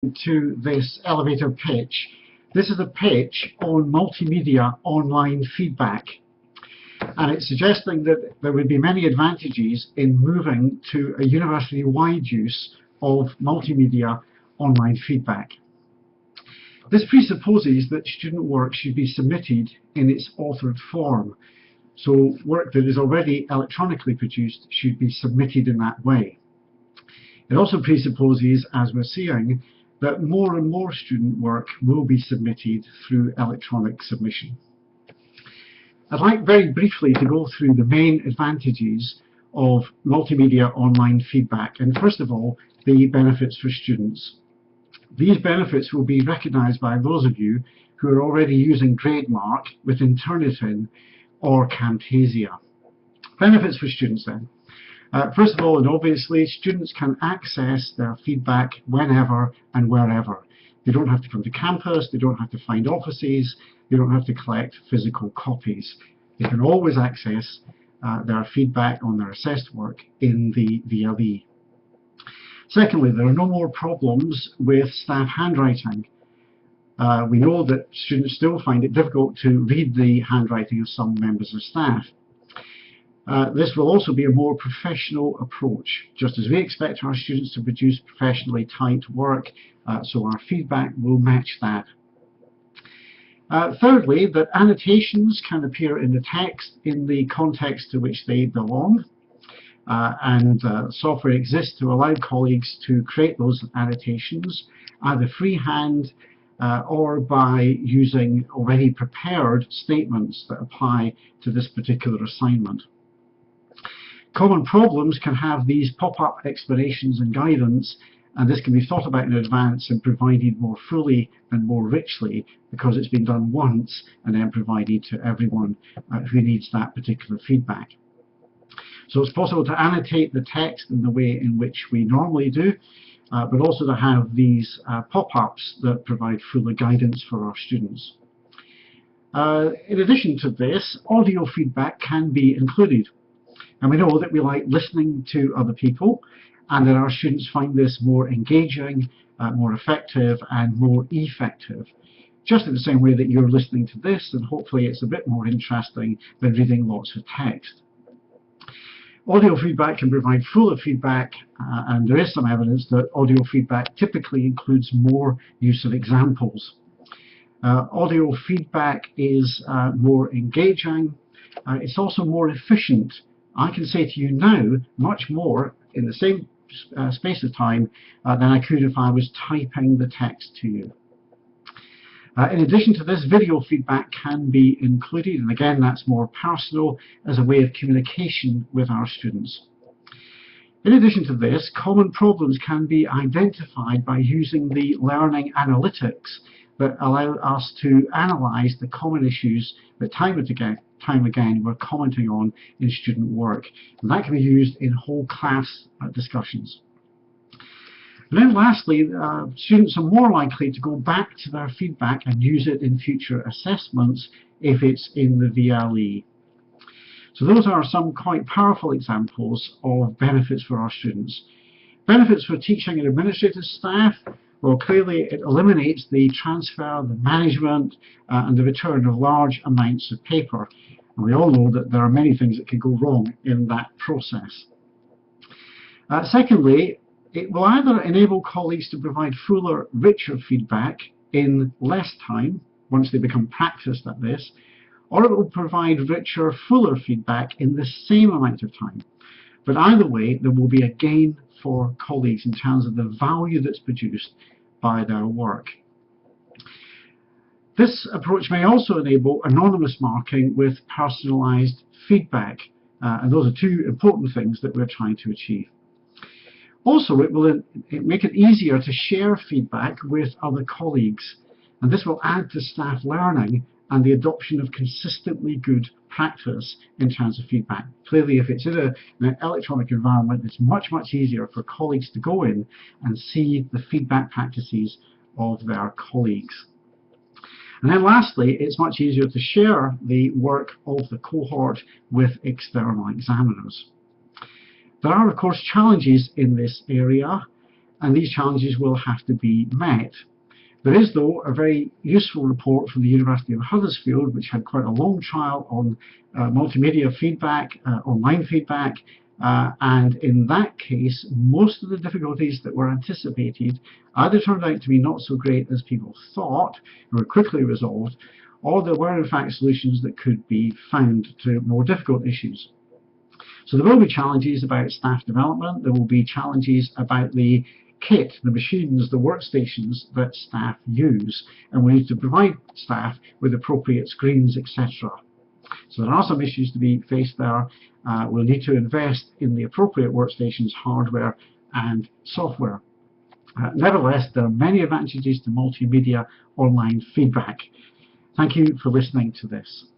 to this elevator pitch. This is a pitch on multimedia online feedback, and it's suggesting that there would be many advantages in moving to a university-wide use of multimedia online feedback. This presupposes that student work should be submitted in its authored form, so work that is already electronically produced should be submitted in that way. It also presupposes, as we're seeing, that more and more student work will be submitted through electronic submission. I'd like very briefly to go through the main advantages of multimedia online feedback, and first of all, the benefits for students. These benefits will be recognised by those of you who are already using Grademark with Turnitin or Camtasia. Benefits for students then. First of all, and obviously, students can access their feedback whenever and wherever. They don't have to come to campus, they don't have to find offices, they don't have to collect physical copies. They can always access their feedback on their assessed work in the VLE. Secondly, there are no more problems with staff handwriting. We know that students still find it difficult to read the handwriting of some members of staff. This will also be a more professional approach. Just as we expect our students to produce professionally typed work, so our feedback will match that. Thirdly, that annotations can appear in the text in the context to which they belong, and software exists to allow colleagues to create those annotations either freehand or by using already prepared statements that apply to this particular assignment. Common problems can have these pop-up explanations and guidance, and this can be thought about in advance and provided more fully and more richly because it's been done once and then provided to everyone who needs that particular feedback. So it's possible to annotate the text in the way in which we normally do, but also to have these pop-ups that provide fuller guidance for our students. In addition to this, audio feedback can be included. And we know that we like listening to other people, and that our students find this more engaging, more effective, and more effective. Just in the same way that you're listening to this, and hopefully it's a bit more interesting than reading lots of text. Audio feedback can provide fuller feedback, and there is some evidence that audio feedback typically includes more use of examples. Audio feedback is more engaging. It's also more efficient. I can say to you now much more in the same space of time than I could if I was typing the text to you. In addition to this, video feedback can be included, and again that's more personal as a way of communication with our students. In addition to this, common problems can be identified by using the learning analytics that allow us to analyse the common issues that time and again we're commenting on in student work, and that can be used in whole class discussions. And then lastly, students are more likely to go back to their feedback and use it in future assessments if it's in the VLE. So those are some quite powerful examples of benefits for our students. Benefits for teaching and administrative staff. Well, clearly it eliminates the transfer, the management, and the return of large amounts of paper. And we all know that there are many things that can go wrong in that process. Secondly, it will either enable colleagues to provide fuller, richer feedback in less time, once they become practiced at this, or it will provide richer, fuller feedback in the same amount of time. But either way, there will be a gain for colleagues in terms of the value that's produced by their work. This approach may also enable anonymous marking with personalised feedback, and those are two important things that we're trying to achieve. Also, it will make it easier to share feedback with other colleagues, and this will add to staff learning and the adoption of consistently good practice in terms of feedback. Clearly, if it's in an electronic environment, it's much easier for colleagues to go in and see the feedback practices of their colleagues. And then lastly, it's much easier to share the work of the cohort with external examiners. There are, of course, challenges in this area, and these challenges will have to be met. There is, though, a very useful report from the University of Huddersfield, which had quite a long trial on multimedia feedback, online feedback, and in that case, most of the difficulties that were anticipated either turned out to be not so great as people thought, and were quickly resolved, or there were in fact solutions that could be found to more difficult issues. So there will be challenges about staff development, there will be challenges about the kit, the machines, the workstations that staff use, and we need to provide staff with appropriate screens, etc. So there are some issues to be faced there. We'll need to invest in the appropriate workstations, hardware and software. Nevertheless, there are many advantages to multimedia online feedback. Thank you for listening to this.